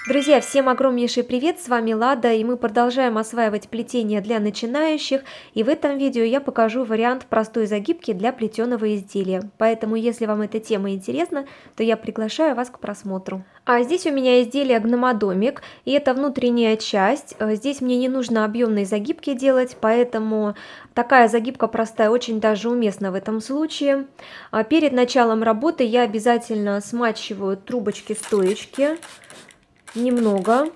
Друзья, всем огромнейший привет, с вами Лада, и мы продолжаем осваивать плетение для начинающих, и в этом видео я покажу вариант простой загибки для плетеного изделия, поэтому если вам эта тема интересна, то я приглашаю вас к просмотру. А здесь у меня изделие гномодомик, и это внутренняя часть, здесь мне не нужно объемной загибки делать, поэтому такая загибка простая очень даже уместна в этом случае. Перед началом работы я обязательно смачиваю трубочки-стоечки. Немного.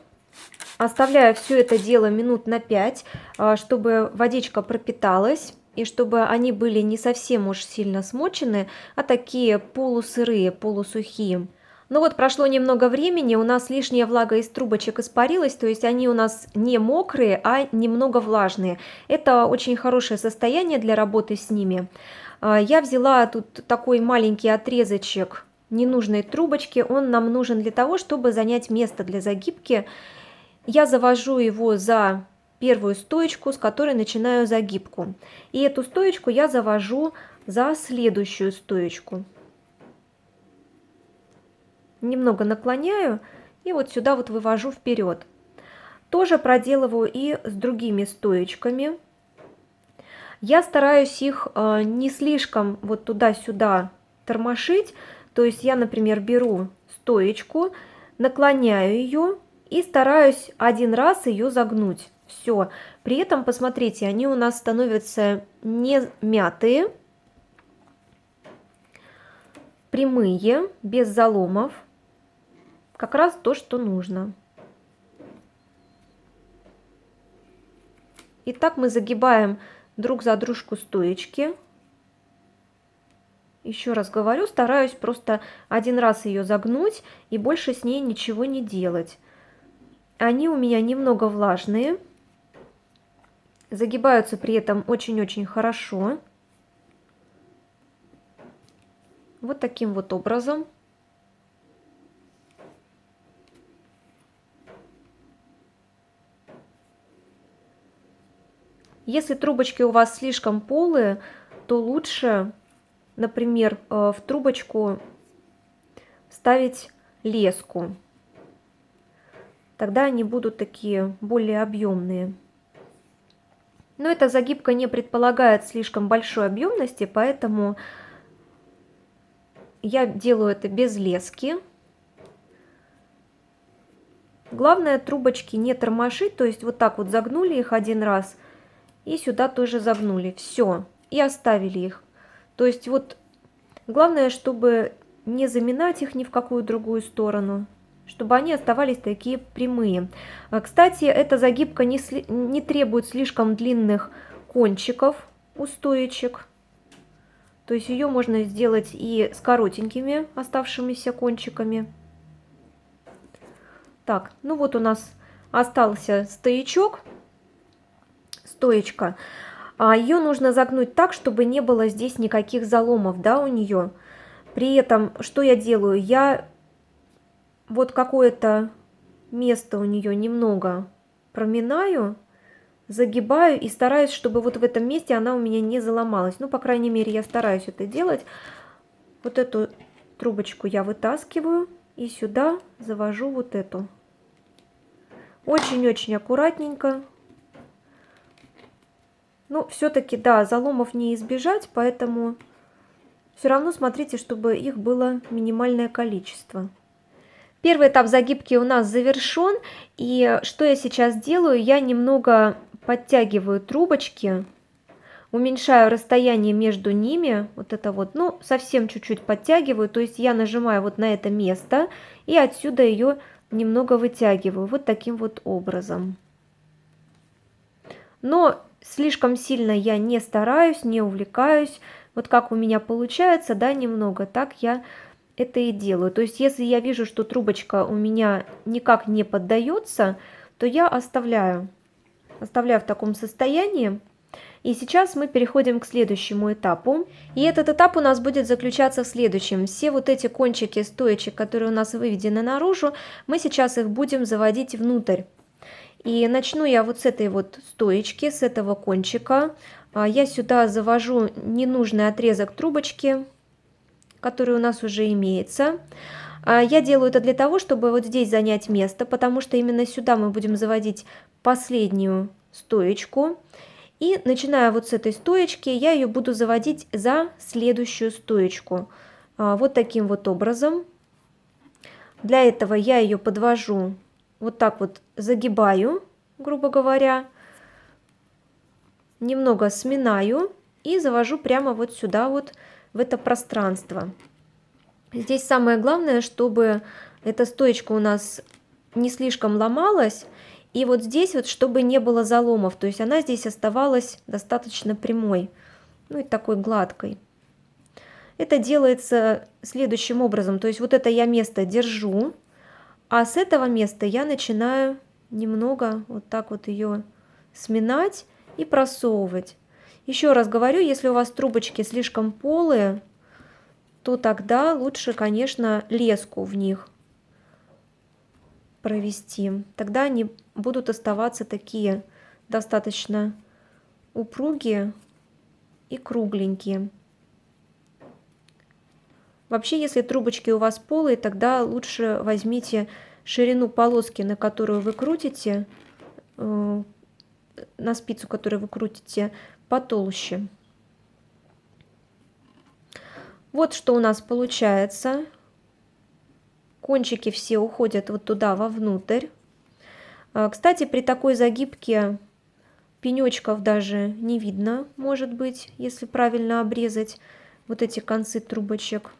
Оставляю все это дело минут на 5, чтобы водичка пропиталась и чтобы они были не совсем уж сильно смочены, а такие полусырые, полусухие. Ну вот прошло немного времени, у нас лишняя влага из трубочек испарилась, то есть они у нас не мокрые, а немного влажные. Это очень хорошее состояние для работы с ними. Я взяла тут такой маленький отрезочек ненужной трубочки, он нам нужен для того, чтобы занять место для загибки. Я завожу его за первую стоечку, с которой начинаю загибку. И эту стоечку я завожу за следующую стоечку. Немного наклоняю и вот сюда вот вывожу вперед. Тоже проделываю и с другими стоечками. Я стараюсь их не слишком вот туда-сюда тормошить. То есть я, например, беру стоечку, наклоняю ее и стараюсь один раз ее загнуть. Все. При этом, посмотрите, они у нас становятся не мятые, прямые, без заломов. Как раз то, что нужно. Итак, мы загибаем друг за дружку стоечки. Еще раз говорю, стараюсь просто один раз ее загнуть и больше с ней ничего не делать. Они у меня немного влажные, загибаются при этом очень-очень хорошо. Вот таким вот образом. Если трубочки у вас слишком полые, то лучше, например, в трубочку ставить леску. Тогда они будут такие более объемные. Но эта загибка не предполагает слишком большой объемности, поэтому я делаю это без лески. Главное трубочки не тормошить, то есть вот так вот загнули их один раз и сюда тоже загнули. Все, и оставили их. То есть вот главное, чтобы не заминать их ни в какую другую сторону, чтобы они оставались такие прямые. Кстати, эта загибка не требует слишком длинных кончиков у стоечек. То есть ее можно сделать и с коротенькими оставшимися кончиками. Так, ну вот у нас остался стоячок, стоечка. Ее нужно загнуть так, чтобы не было здесь никаких заломов, да, у нее. При этом, что я делаю? Я вот какое-то место у нее немного проминаю, загибаю и стараюсь, чтобы вот в этом месте она у меня не заломалась. Ну, по крайней мере, я стараюсь это делать. Вот эту трубочку я вытаскиваю и сюда завожу вот эту. Очень-очень аккуратненько. Ну, все-таки, да, заломов не избежать, поэтому все равно смотрите, чтобы их было минимальное количество. Первый этап загибки у нас завершен, и что я сейчас делаю? Я немного подтягиваю трубочки, уменьшаю расстояние между ними, вот это вот, ну, совсем чуть-чуть подтягиваю, то есть я нажимаю вот на это место и отсюда ее немного вытягиваю, вот таким вот образом. Но слишком сильно я не стараюсь, не увлекаюсь. Вот как у меня получается, да, немного, так я это и делаю. То есть, если я вижу, что трубочка у меня никак не поддается, то я оставляю в таком состоянии. И сейчас мы переходим к следующему этапу. И этот этап у нас будет заключаться в следующем. Все вот эти кончики стоечек, которые у нас выведены наружу, мы сейчас их будем заводить внутрь. И начну я вот с этой вот стоечки, с этого кончика. Я сюда завожу ненужный отрезок трубочки, который у нас уже имеется. Я делаю это для того, чтобы вот здесь занять место, потому что именно сюда мы будем заводить последнюю стоечку. И начиная вот с этой стоечки, я ее буду заводить за следующую стоечку. Вот таким вот образом. Для этого я ее подвожу вот так вот, загибаю, грубо говоря, немного сминаю и завожу прямо вот сюда вот, в это пространство. Здесь самое главное, чтобы эта стоечка у нас не слишком ломалась, и вот здесь вот, чтобы не было заломов, то есть она здесь оставалась достаточно прямой, ну и такой гладкой. Это делается следующим образом, то есть вот это я место держу, а с этого места я начинаю немного вот так вот ее сминать и просовывать. Еще раз говорю, если у вас трубочки слишком полые, то тогда лучше, конечно, леску в них провести. Тогда они будут оставаться такие достаточно упругие и кругленькие. Вообще, если трубочки у вас полые, тогда лучше возьмите ширину полоски, на которую вы крутите, на спицу, которую вы крутите, потолще. Вот что у нас получается. Кончики все уходят вот туда вовнутрь. Кстати, при такой загибке пенечков даже не видно, может быть, если правильно обрезать вот эти концы трубочек.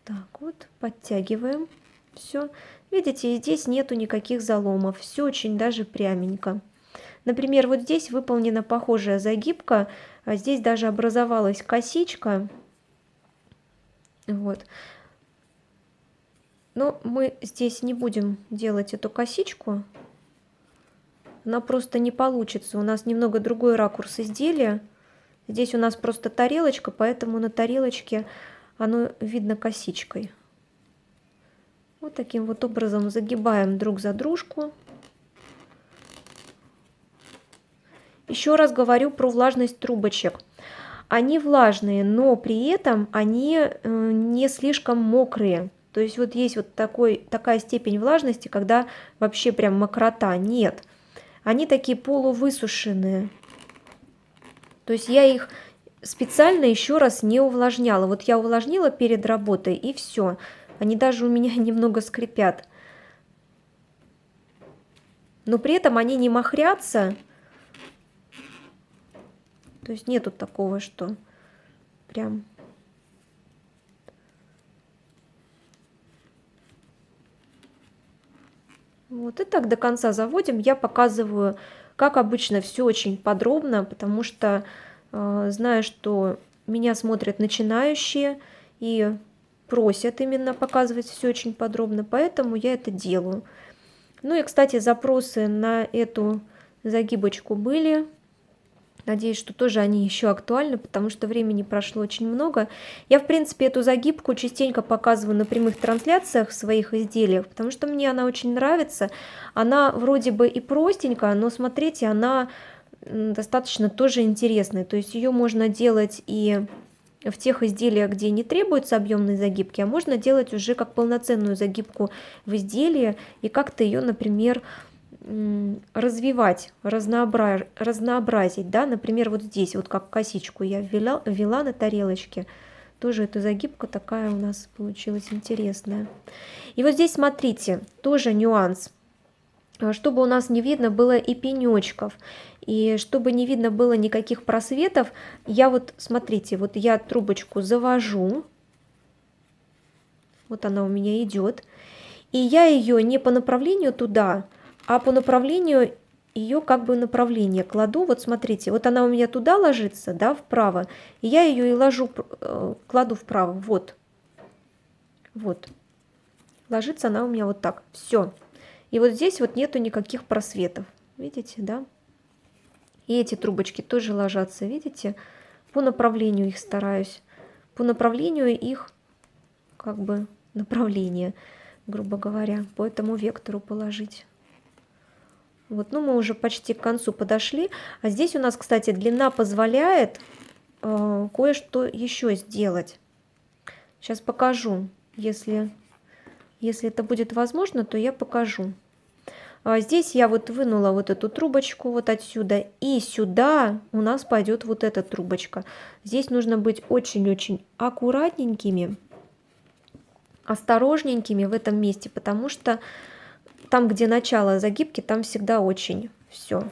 Так вот, подтягиваем. Все. Видите, здесь нету никаких заломов. Все очень даже пряменько. Например, вот здесь выполнена похожая загибка, а здесь даже образовалась косичка. Вот. Но мы здесь не будем делать эту косичку. Она просто не получится. У нас немного другой ракурс изделия. Здесь у нас просто тарелочка, поэтому на тарелочке оно видно косичкой. Вот таким вот образом загибаем друг за дружку. Еще раз говорю про влажность трубочек. Они влажные, но при этом они не слишком мокрые. То есть вот есть вот такая степень влажности, когда вообще прям мокрота. Нет. Они такие полувысушенные. То есть я их специально еще раз не увлажняла. Вот я увлажнила перед работой, и все. Они даже у меня немного скрипят. Но при этом они не махрятся. То есть нету такого, что прям... Вот и так до конца заводим. Я показываю, как обычно, все очень подробно, потому что знаю, что меня смотрят начинающие и просят именно показывать все очень подробно, поэтому я это делаю. Ну и, кстати, запросы на эту загибочку были. Надеюсь, что тоже они еще актуальны, потому что времени прошло очень много. Я, в принципе, эту загибку частенько показываю на прямых трансляциях в своих изделиях, потому что мне она очень нравится. Она вроде бы и простенькая, но, смотрите, она достаточно тоже интересная. То есть ее можно делать и в тех изделиях, где не требуется объемной загибки, а можно делать уже как полноценную загибку в изделии и как-то ее, например, развивать, разнообразить, да, например, вот здесь, вот как косичку я ввела на тарелочке, тоже эта загибка такая у нас получилась интересная. И вот здесь, смотрите, тоже нюанс, чтобы у нас не видно было и пенечков, и чтобы не видно было никаких просветов, я вот, смотрите, вот я трубочку завожу, вот она у меня идет, и я ее не по направлению туда, а по направлению ее как бы направление кладу. Вот смотрите, вот она у меня туда ложится, да, вправо, и я ее и кладу вправо, вот. Вот. Ложится она у меня вот так. Все. И вот здесь вот нету никаких просветов. Видите, да? И эти трубочки тоже ложатся, видите? По направлению их стараюсь. По направлению их, как бы, направления, грубо говоря, по этому вектору положить. Вот, ну мы уже почти к концу подошли. А здесь у нас, кстати, длина позволяет кое-что еще сделать. Сейчас покажу, если это будет возможно, то я покажу. Здесь я вот вынула вот эту трубочку вот отсюда, и сюда у нас пойдет вот эта трубочка. Здесь нужно быть очень-очень аккуратненькими, осторожненькими в этом месте, потому что там, где начало загибки, там всегда очень все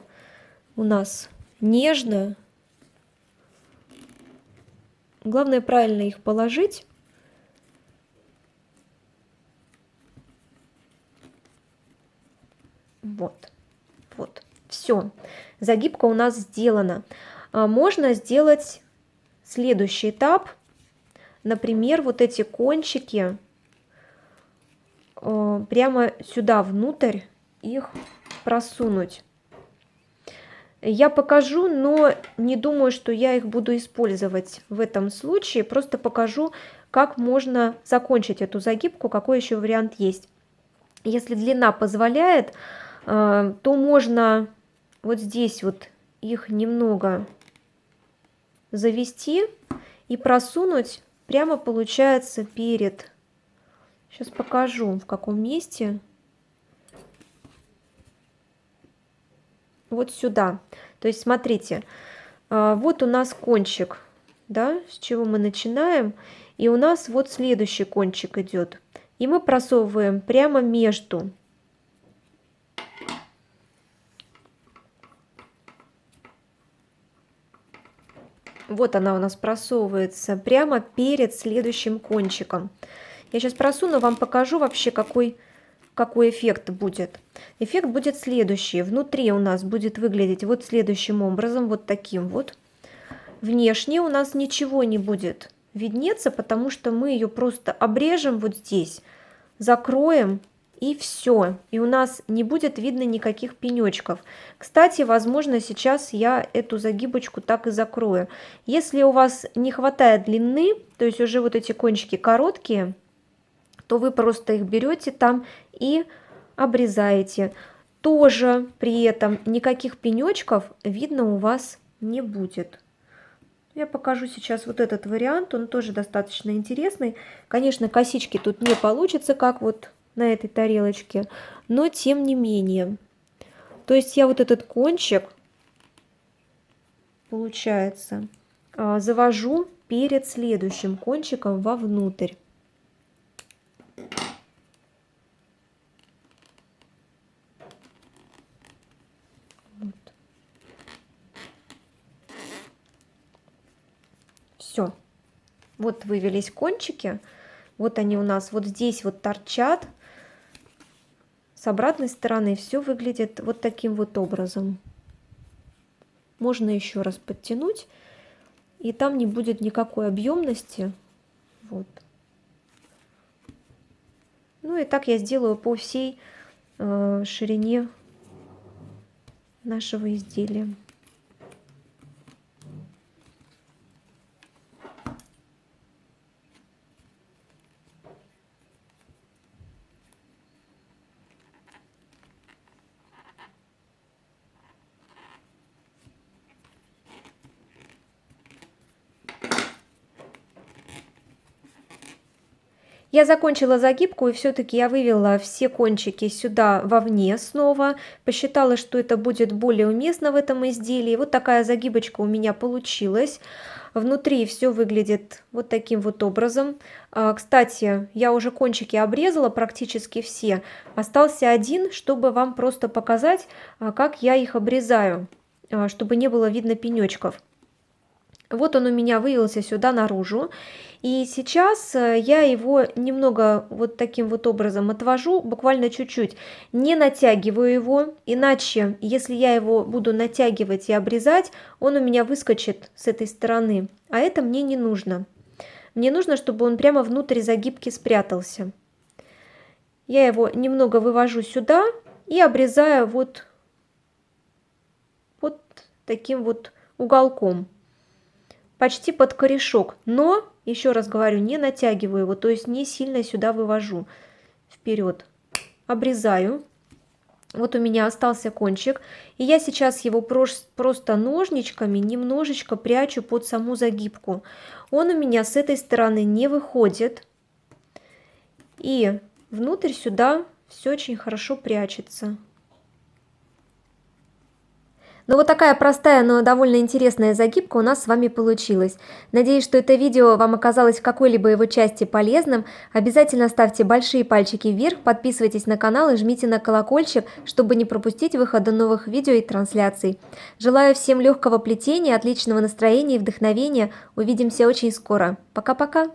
у нас нежно. Главное правильно их положить. Вот, все. Загибка у нас сделана. Можно сделать следующий этап. Например, вот эти кончики прямо сюда внутрь их просунуть. Я покажу, но не думаю, что я их буду использовать в этом случае. Просто покажу, как можно закончить эту загибку, какой еще вариант есть. Если длина позволяет, то можно вот здесь вот их немного завести и просунуть прямо, получается, перед. Сейчас покажу, в каком месте. Вот сюда. То есть, смотрите, вот у нас кончик, да, с чего мы начинаем. И у нас вот следующий кончик идет. И мы просовываем прямо между. Вот она у нас просовывается прямо перед следующим кончиком. Я сейчас просуну, вам покажу вообще, какой эффект будет. Эффект будет следующий. Внутри у нас будет выглядеть вот следующим образом, вот таким вот. Внешне у нас ничего не будет виднеться, потому что мы ее просто обрежем вот здесь, закроем, и все. И у нас не будет видно никаких пенечков. Кстати, возможно, сейчас я эту загибочку так и закрою. Если у вас не хватает длины, то есть уже вот эти кончики короткие, то вы просто их берете там и обрезаете. Тоже при этом никаких пенечков видно у вас не будет. Я покажу сейчас вот этот вариант, он тоже достаточно интересный. Конечно, косички тут не получится, как вот на этой тарелочке, но тем не менее. То есть я вот этот кончик, получается, завожу перед следующим кончиком вовнутрь. Все. Вот вывелись кончики. Вот они у нас вот здесь вот торчат. С обратной стороны все выглядит вот таким вот образом. Можно еще раз подтянуть, и там не будет никакой объемности. Вот. Ну и так я сделаю по всей ширине нашего изделия. Я закончила загибку, и все-таки я вывела все кончики сюда вовне снова. Посчитала, что это будет более уместно в этом изделии. Вот такая загибочка у меня получилась. Внутри все выглядит вот таким вот образом. Кстати, я уже кончики обрезала практически все. Остался один, чтобы вам просто показать, как я их обрезаю, чтобы не было видно пенечков. Вот он у меня вывелся сюда наружу. И сейчас я его немного вот таким вот образом отвожу, буквально чуть-чуть. Не натягиваю его, иначе, если я его буду натягивать и обрезать, он у меня выскочит с этой стороны. А это мне не нужно. Мне нужно, чтобы он прямо внутрь загибки спрятался. Я его немного вывожу сюда и обрезаю вот таким вот уголком. Почти под корешок, но, еще раз говорю, не натягиваю его, то есть не сильно сюда вывожу вперед. Обрезаю. Вот у меня остался кончик, и я сейчас его просто ножничками немножечко прячу под саму загибку. Он у меня с этой стороны не выходит, и внутрь сюда все очень хорошо прячется. Ну вот такая простая, но довольно интересная загибка у нас с вами получилась. Надеюсь, что это видео вам оказалось в какой-либо его части полезным. Обязательно ставьте большие пальчики вверх, подписывайтесь на канал и жмите на колокольчик, чтобы не пропустить выхода новых видео и трансляций. Желаю всем легкого плетения, отличного настроения и вдохновения. Увидимся очень скоро. Пока-пока!